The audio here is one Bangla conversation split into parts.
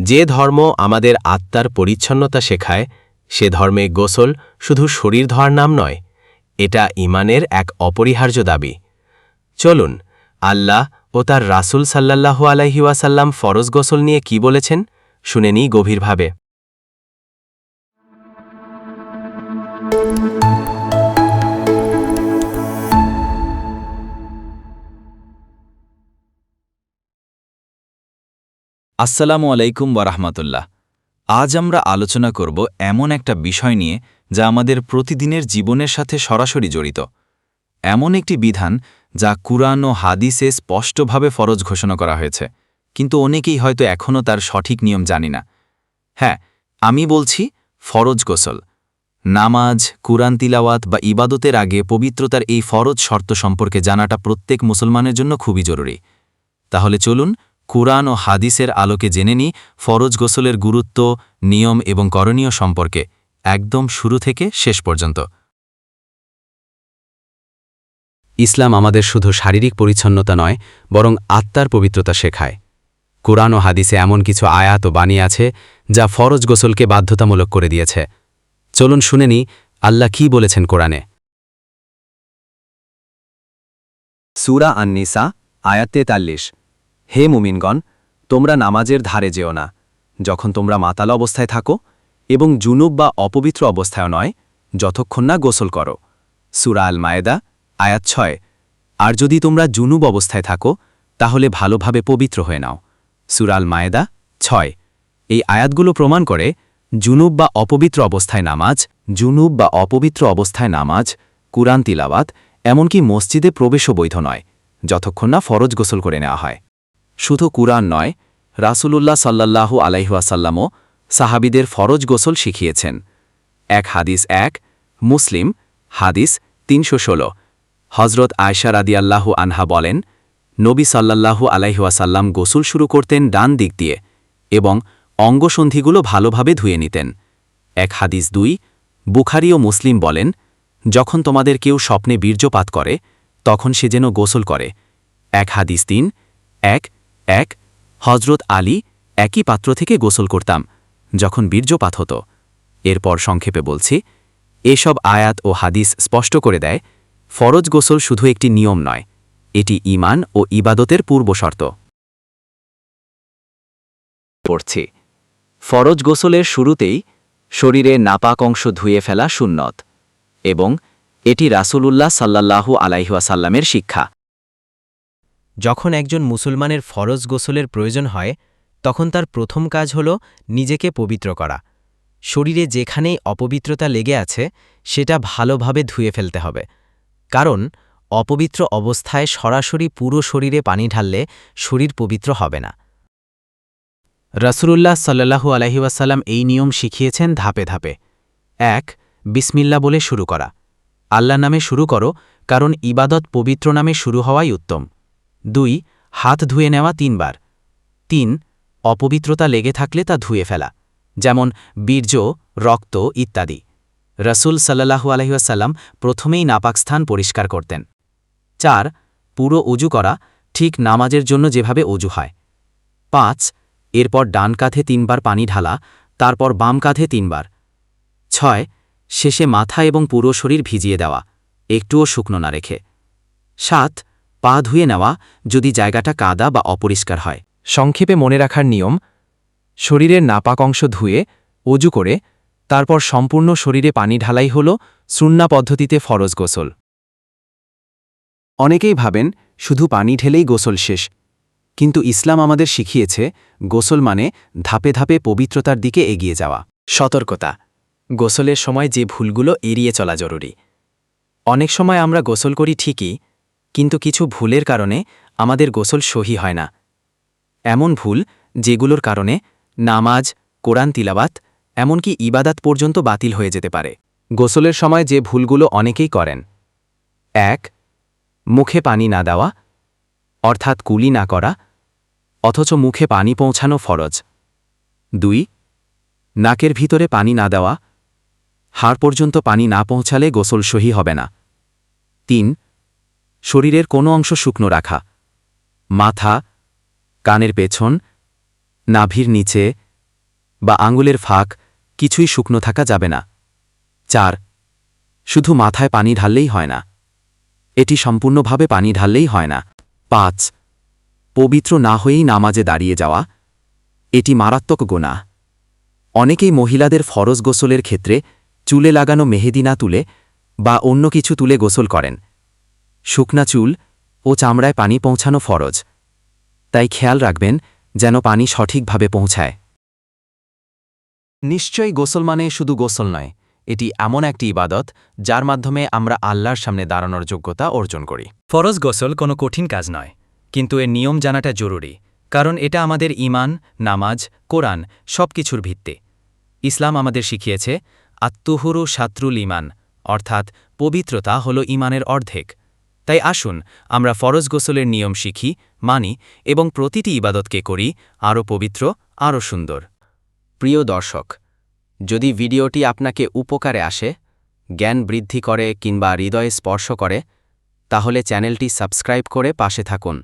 যে ধর্ম আমাদের আত্মার পরিচ্ছন্নতা শেখায় সে ধর্মে গোসল শুধু শরীর ধোয়ার নাম নয়, এটা ঈমানের এক অপরিহার্য দাবি। চলুন আল্লাহ ও তার রাসূল সাল্লাল্লাহু আলাইহি ওয়াসাল্লাম ফরজ গোসল নিয়ে কি বলেছেন শুনে নিই গভীরভাবে। আসসালামু আলাইকুম ওয়ারাহমাতুল্লাহ। আজ আমরা আলোচনা করব এমন একটা বিষয় নিয়ে যা আমাদের প্রতিদিনের জীবনের সাথে সরাসরি জড়িত, এমন একটি বিধান যা কুরআন ও হাদিসে স্পষ্টভাবে ফরজ ঘোষণা করা হয়েছে, কিন্তু অনেকেই হয়তো এখনও তার সঠিক নিয়ম জানি না। হ্যাঁ, আমি বলছি ফরজ গোসল। নামাজ, কুরআন তিলাওয়াত বা ইবাদতের আগে পবিত্রতার এই ফরজ শর্ত সম্পর্কে জানাটা প্রত্যেক মুসলমানের জন্য খুবই জরুরি। তাহলে চলুন কুরআন ও হাদিসের আলোকে জেনে নিই ফরজ গোসলের গুরুত্ব, নিয়ম এবং করণীয় সম্পর্কে, একদম শুরু থেকে শেষ পর্যন্ত। ইসলাম আমাদের শুধু শারীরিক পরিচ্ছন্নতা নয়, বরং আত্মার পবিত্রতা শেখায়। কুরআন ও হাদিসে এমন কিছু আয়াত ও বাণী আছে যা ফরজ গোসলকে বাধ্যতামূলক করে দিয়েছে। চলুন শুনে নিই আল্লাহ কি বলেছেন কোরআনে। সূরা আন-নিসা আয়াত 43। হে মুমিনগণ, তোমরা নামাজের ধারে যেও না যখন তোমরা মাতাল অবস্থায় থাকো, এবং জুনুব বা অপবিত্র অবস্থায় নয়, যতক্ষণ না গোসল করো। সূরা আল মায়েদা আয়াত 6। আর যদি তোমরা জুনুব অবস্থায় থাকো তাহলে ভালোভাবে পবিত্র হয়ে নাও। সূরা আল মায়েদা 6। এই আয়াতগুলো প্রমাণ করে জুনুব বা অপবিত্র অবস্থায় নামাজ, কুরআন তিলাওয়াত, এমনকি মসজিদে প্রবেশও বৈধ নয় যতক্ষণ না ফরজ গোসল করে নেওয়া হয়। শুধু কুরআন নয়, রাসূলুল্লাহ সাল্লাল্লাহু আলাইহি ওয়াসাল্লামও সাহাবীদের ফরজ গোসল শিখিয়েছেন। এক হাদিস 1 মুসলিম হাদিস 316। হজরত আয়েশা রাদিয়াল্লাহু আনহা বলেন, নবী সাল্লাল্লাহু আলাইহি ওয়াসাল্লাম গোসল শুরু করতেন ডান দিক দিয়ে এবং অঙ্গসন্ধিগুলো ভালোভাবে ধুয়ে নিতেন। এক হাদিস 2 বুখারী ও মুসলিম বলেন, যখন তোমাদের কেউ স্বপ্নে বীর্যপাত করে তখন সে যেন গোসল করে। এক হাদিস 3:1 হজরত আলী একই পাত্র থেকে গোসল করতাম যখন বীর্যপাত হতো। এরপর সংক্ষেপে বলছি, এসব আয়াত ও হাদিস স্পষ্ট করে দেয় ফরজ গোসল শুধু একটি নিয়ম নয়, এটি ঈমান ও ইবাদতের পূর্বশর্ত। পড়ছি, ফরজ গোসলের শুরুতেই শরীরে নাপাক অংশ ধুয়ে ফেলা সুন্নত, এবং এটি রাসূলুল্লাহ সাল্লাল্লাহু আলাইহি ওয়াসাল্লামের শিক্ষা। যখন একজন মুসলমানের ফরজ গোসলের প্রয়োজন হয় তখন তার প্রথম কাজ হল নিজেকে পবিত্র করা। শরীরে যেখানেই অপবিত্রতা লেগে আছে সেটা ভালোভাবে ধুয়ে ফেলতে হবে, কারণ অপবিত্র অবস্থায় সরাসরি পুরো শরীরে পানি ঢাললে শরীর পবিত্র হবে না। রাসূলুল্লাহ সাল্লাল্লাহু আলাইহি ওয়াসাল্লাম এই নিয়ম শিখিয়েছেন ধাপে ধাপে। 1 বিসমিল্লাহ বলে শুরু করা। আল্লাহ নামে শুরু করো, কারণ ইবাদত পবিত্র নামে শুরু হওয়াই উত্তম। 2 হাত ধুয়ে নেওয়া 3 বার। 3 অপবিত্রতা লেগে থাকলে তা ধুয়ে ফেলা, যেমন বীর্য, রক্ত ইত্যাদি। রাসূল সাল্লাল্লাহু আলাইহি ওয়াসাল্লাম প্রথমেই নাপাক স্থান পরিষ্কার করতেন। 4 পুরো ওযু করা, ঠিক নামাজের জন্য যেভাবে ওযু হয়। 5 এরপর ডান কাঁধে 3 বার পানি ঢালা, তারপর বাম কাঁধে 3 বার। 6 শেষে মাথা এবং পুরো শরীর ভিজিয়ে দেওয়া, একটুও শুকনো না রেখে। 7 পা ধুয়ে নেওয়া যদি জায়গাটা কাদা বা অপরিষ্কার হয়। সংক্ষেপে মনে রাখার নিয়ম, শরীরের নাপাক অংশ ধুয়ে ওযু করে তারপর সম্পূর্ণ শরীরে পানি ঢালাই হল সুন্নাহ পদ্ধতিতে ফরজ গোসল। অনেকেই ভাবেন শুধু পানি ঢেলেই গোসল শেষ, কিন্তু ইসলাম আমাদের শিখিয়েছে গোসল মানে ধাপে ধাপে পবিত্রতার দিকে এগিয়ে যাওয়া। সতর্কতা, গোসলের সময় যে ভুলগুলো এড়িয়ে চলা জরুরি। অনেক সময় আমরা গোসল করি ঠিকই, কিন্তু কিছু ভুলের কারণে আমাদের গোসল সহি হয় না। এমন ভুল যেগুলোর কারণে নামাজ, কোরআন তিলাওয়াত, এমনকি ইবাদাত পর্যন্ত বাতিল হয়ে যেতে পারে। গোসলের সময় যে ভুলগুলো অনেকেই করেন: 1 মুখে পানি না দেওয়া, অর্থাৎ কুলি না করা, অথচ মুখে পানি পৌঁছানো ফরজ। 2 নাকের ভিতরে পানি না দেওয়া, হাড় পর্যন্ত পানি না পৌঁছালে গোসল সহি হবে না। 3 শরীরের কোনো অংশ শুকনো রাখা, মাথা, কানের পেছন, নাভির নিচে, বা আঙুলের ফাঁক কিছুই শুকনো থাকা যাবে না। 4 শুধু মাথায় পানি ঢাললেই হয় না, এটি সম্পূর্ণভাবে পানি ঢাললেই হয় না। 5 পবিত্র না হয়েই নামাজে দাঁড়িয়ে যাওয়া, এটি মারাত্মক গুনাহ। অনেকেই মহিলাদের ফরজ গোসলের ক্ষেত্রে চুলে লাগানো মেহেদি না তুলে বা অন্য কিছু তুলে গোসল করেন। শুকনা চুল ও চামড়ায় পানি পৌঁছানো ফরজ, তাই খেয়াল রাখবেন যেন পানি সঠিকভাবে পৌঁছায়। নিশ্চয়ই গোসল মানে শুধু গোসল নয়, এটি এমন একটি ইবাদত যার মাধ্যমে আমরা আল্লাহর সামনে দাঁড়ানোর যোগ্যতা অর্জন করি। ফরজ গোসল কোনো কঠিন কাজ নয়, কিন্তু এর নিয়ম জানাটা জরুরি, কারণ এটা আমাদের ঈমান, নামাজ, কোরআন সব কিছুর ভিত্তি। ইসলাম আমাদের শিখিয়েছে আত্তুহুরু শাত্রুল ঈমান, অর্থাৎ পবিত্রতা হল ঈমানের অর্ধেক। তাই আসুন আমরা ফরজ গোসলের নিয়ম শিখি, মানি এবং প্রতিটি ইবাদতকে করি আরও পবিত্র, আরও সুন্দর। প্রিয় দর্শক, যদি ভিডিওটি আপনাকে উপকারে আসে, জ্ঞান বৃদ্ধি করে কিংবা হৃদয়ে স্পর্শ করে, তাহলে চ্যানেলটি সাবস্ক্রাইব করে পাশে থাকুন।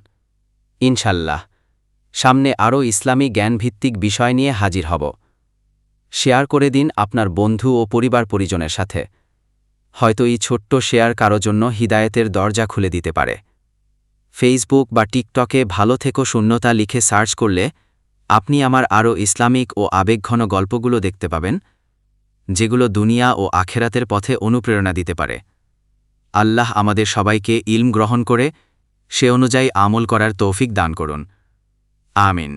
ইনশাল্লাহ সামনে আরও ইসলামী জ্ঞানভিত্তিক বিষয় নিয়ে হাজির হব। শেয়ার করে দিন আপনার বন্ধু ও পরিবার পরিজনের সাথে। হয়তো এই ছোট্ট শেয়ার কারো জন্য হিদায়েতের দরজা খুলে দিতে পারে। ফেসবুক বা টিকটকে ভালো থেকো শূন্যতা লিখে সার্চ করলে আপনি আমার আরও ইসলামিক ও আবেগঘন গল্পগুলো দেখতে পাবেন, যেগুলো দুনিয়া ও আখেরাতের পথে অনুপ্রেরণা দিতে পারে। আল্লাহ আমাদের সবাইকে ইলম গ্রহণ করে সে অনুযায়ী আমল করার তৌফিক দান করুন। আমিন।